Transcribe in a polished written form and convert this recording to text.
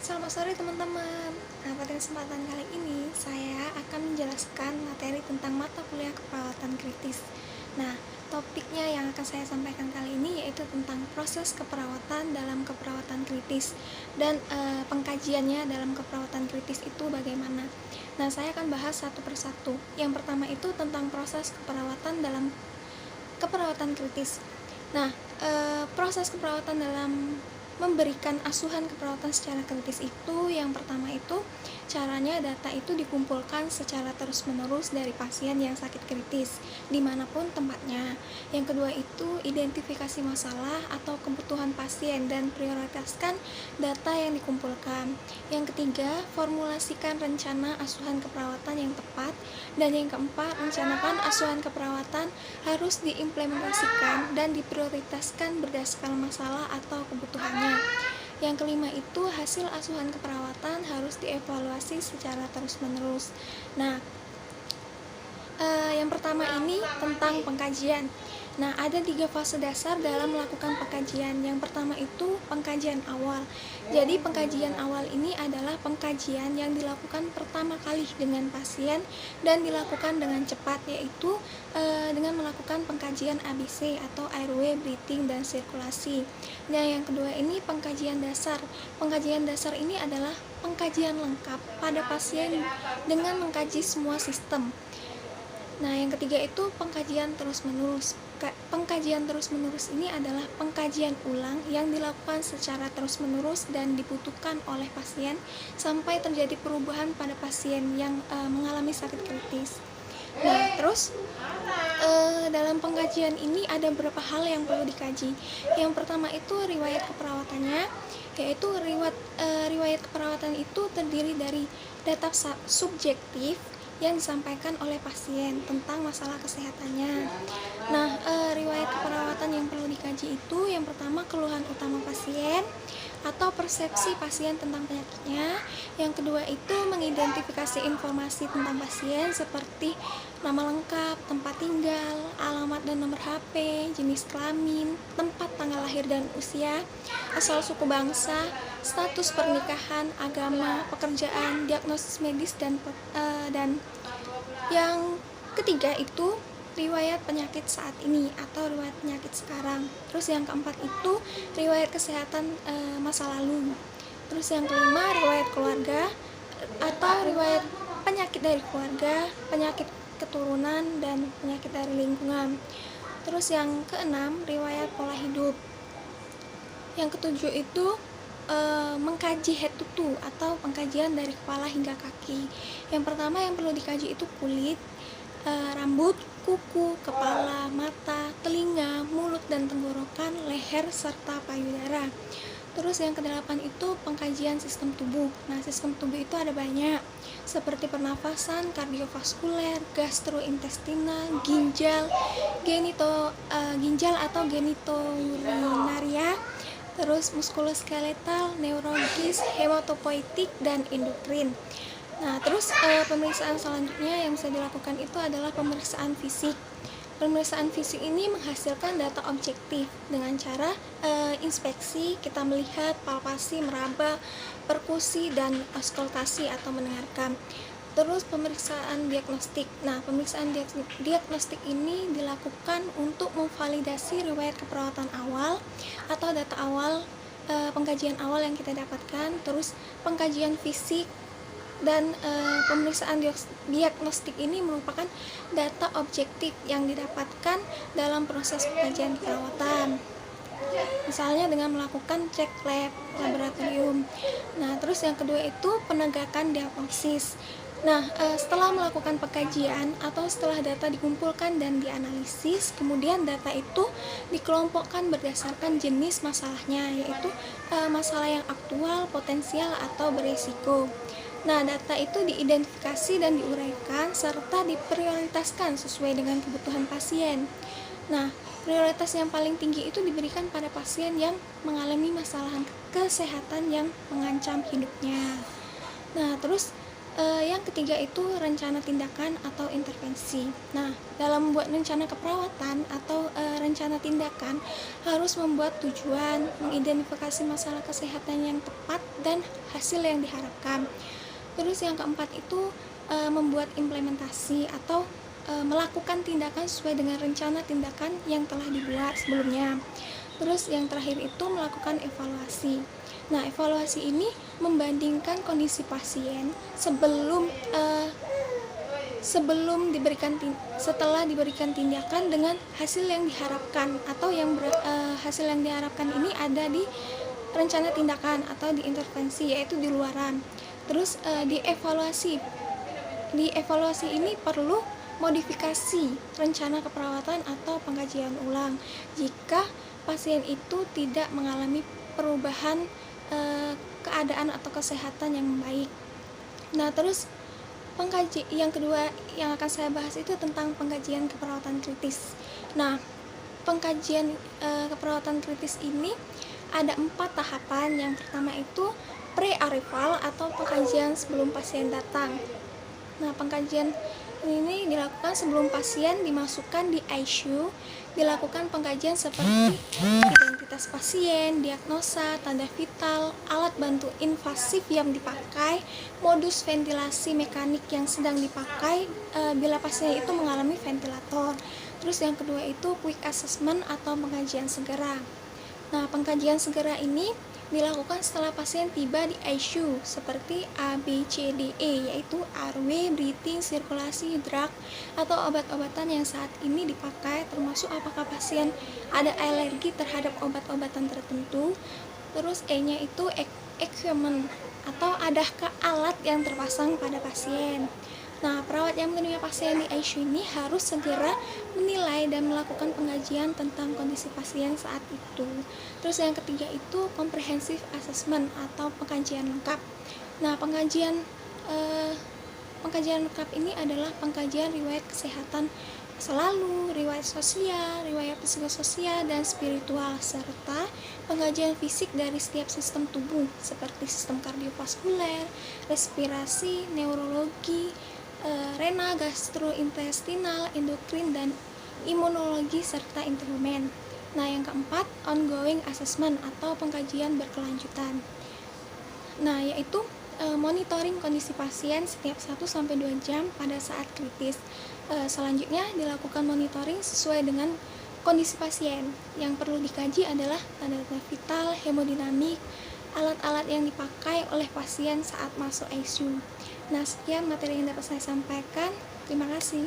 Selamat sore teman-teman. Nah, pada kesempatan kali ini saya akan menjelaskan materi tentang mata kuliah keperawatan kritis. Nah, topiknya yang akan saya sampaikan kali ini yaitu tentang proses keperawatan dalam keperawatan kritis dan pengkajiannya dalam keperawatan kritis itu bagaimana. Nah, saya akan bahas satu persatu. Yang pertama itu tentang proses keperawatan dalam keperawatan kritis. Nah, proses keperawatan dalam memberikan asuhan keperawatan secara kritis itu, yang pertama itu caranya data itu dikumpulkan secara terus-menerus dari pasien yang sakit kritis dimanapun tempatnya. Yang kedua itu identifikasi masalah atau kebutuhan pasien dan prioritaskan data yang dikumpulkan. Yang ketiga, formulasikan rencana asuhan keperawatan yang tepat. Dan yang keempat, rencanakan asuhan keperawatan harus diimplementasikan dan diprioritaskan berdasarkan masalah atau kebutuhannya. Yang kelima itu hasil asuhan keperawatan harus dievaluasi secara terus-menerus. Nah, yang pertama ini tentang pengkajian. Nah, ada 3 fase dasar dalam melakukan pengkajian. Yang pertama itu pengkajian awal. Jadi pengkajian awal ini adalah pengkajian yang dilakukan pertama kali dengan pasien dan dilakukan dengan cepat, yaitu dengan melakukan pengkajian ABC atau airway, breathing, dan sirkulasi. Nah, yang kedua ini pengkajian dasar. Pengkajian dasar ini adalah pengkajian lengkap pada pasien dengan mengkaji semua sistem. Nah, yang ketiga itu pengkajian terus-menerus. Pengkajian terus-menerus ini adalah pengkajian ulang yang dilakukan secara terus-menerus dan dibutuhkan oleh pasien sampai terjadi perubahan pada pasien yang mengalami sakit kritis. Nah, terus dalam pengkajian ini ada beberapa hal yang perlu dikaji. Yang pertama itu riwayat keperawatannya, yaitu riwayat keperawatan itu terdiri dari data subjektif yang disampaikan oleh pasien tentang masalah kesehatannya. Nah, riwayat keperawatan yang perlu dikaji itu yang pertama keluhan utama pasien atau persepsi pasien tentang penyakitnya. Yang kedua itu mengidentifikasi informasi tentang pasien seperti nama lengkap, tempat tinggal, alamat dan nomor HP, jenis kelamin, tempat tanggal lahir dan usia, asal suku bangsa, status pernikahan, agama, pekerjaan, diagnosis medis, dan yang ketiga itu riwayat penyakit saat ini atau riwayat penyakit sekarang. Terus yang keempat itu riwayat kesehatan masa lalu. Terus yang kelima riwayat keluarga atau riwayat penyakit dari keluarga, penyakit keturunan, dan penyakit dari lingkungan. Terus yang keenam riwayat pola hidup. Yang ketujuh itu mengkaji head to toe atau pengkajian dari kepala hingga kaki. Yang pertama yang perlu dikaji itu kulit, rambut, kuku, kepala, mata, telinga, mulut dan tenggorokan, leher, serta payudara. Terus yang kedelapan itu pengkajian sistem tubuh. Nah, sistem tubuh itu ada banyak, seperti pernafasan, kardiovaskuler, gastrointestinal, ginjal atau genitourinaria, terus muskuloskeletal, neurologis, hematopoietik, dan endokrin. Nah, terus pemeriksaan selanjutnya yang bisa dilakukan itu adalah pemeriksaan fisik. Pemeriksaan fisik ini menghasilkan data objektif dengan cara inspeksi, kita melihat, palpasi, meraba, perkusi, dan auskultasi atau mendengarkan. Terus pemeriksaan diagnostik. Nah, pemeriksaan diagnostik ini dilakukan untuk memvalidasi riwayat keperawatan awal atau data awal, pengkajian awal yang kita dapatkan. Terus pengkajian fisik dan pemeriksaan diagnostik ini merupakan data objektif yang didapatkan dalam proses pengkajian keperawatan. Misalnya dengan melakukan cek lab, laboratorium. Nah, terus yang kedua itu penegakan diagnosis. Nah, setelah melakukan pengkajian atau setelah data dikumpulkan dan dianalisis, kemudian data itu dikelompokkan berdasarkan jenis masalahnya, yaitu masalah yang aktual, potensial, atau berisiko. Nah, data itu diidentifikasi dan diuraikan serta diprioritaskan sesuai dengan kebutuhan pasien. Nah, prioritas yang paling tinggi itu diberikan pada pasien yang mengalami masalah kesehatan yang mengancam hidupnya. Nah, terus Yang ketiga itu rencana tindakan atau intervensi. Nah, dalam membuat rencana keperawatan atau rencana tindakan harus membuat tujuan, mengidentifikasi masalah kesehatan yang tepat dan hasil yang diharapkan. Terus yang keempat itu membuat implementasi atau melakukan tindakan sesuai dengan rencana tindakan yang telah dibuat sebelumnya. Terus yang terakhir itu melakukan evaluasi. Nah, evaluasi ini membandingkan kondisi pasien setelah diberikan tindakan dengan hasil yang diharapkan atau hasil yang diharapkan ini ada di rencana tindakan atau di intervensi, yaitu di luaran. Terus di evaluasi ini perlu modifikasi rencana keperawatan atau pengkajian ulang jika pasien itu tidak mengalami perubahan keadaan atau kesehatan yang baik. Nah, terus yang kedua yang akan saya bahas itu tentang pengkajian keperawatan kritis. Nah, pengkajian keperawatan kritis ini ada 4 tahapan. Yang pertama itu pre-arrival atau pengkajian sebelum pasien datang. Nah, pengkajian ini dilakukan sebelum pasien dimasukkan di ICU. Dilakukan pengkajian seperti identitas pasien, diagnosa, tanda vital, alat bantu invasif yang dipakai, modus ventilasi mekanik yang sedang dipakai bila pasien itu mengalami ventilator. Terus yang kedua itu quick assessment atau pengkajian segera. Nah, pengkajian segera ini dilakukan setelah pasien tiba di ICU seperti ABCDE, yaitu airway, breathing, sirkulasi, drug, atau obat-obatan yang saat ini dipakai, termasuk apakah pasien ada alergi terhadap obat-obatan tertentu. Terus E-nya itu equipment atau adakah alat yang terpasang pada pasien. Nah, perawat yang menerima pasien di ICU ini harus segera menilai dan melakukan pengkajian tentang kondisi pasien saat itu. Terus yang ketiga itu comprehensive assessment atau pengkajian lengkap. Nah, pengkajian lengkap ini adalah pengkajian riwayat kesehatan selalu, riwayat sosial, riwayat psikososial dan spiritual, serta pengkajian fisik dari setiap sistem tubuh seperti sistem kardiovaskuler, respirasi, neurologi, renal, gastrointestinal, endokrin, dan imunologi, serta interamen. Nah, yang keempat, ongoing assessment atau pengkajian berkelanjutan. Nah, yaitu monitoring kondisi pasien setiap 1-2 jam pada saat kritis. Selanjutnya dilakukan monitoring sesuai dengan kondisi pasien. Yang perlu dikaji adalah tanda-tanda vital, hemodinamik, alat-alat yang dipakai oleh pasien saat masuk ICU. Nah, sekian materi yang dapat saya sampaikan. Terima kasih.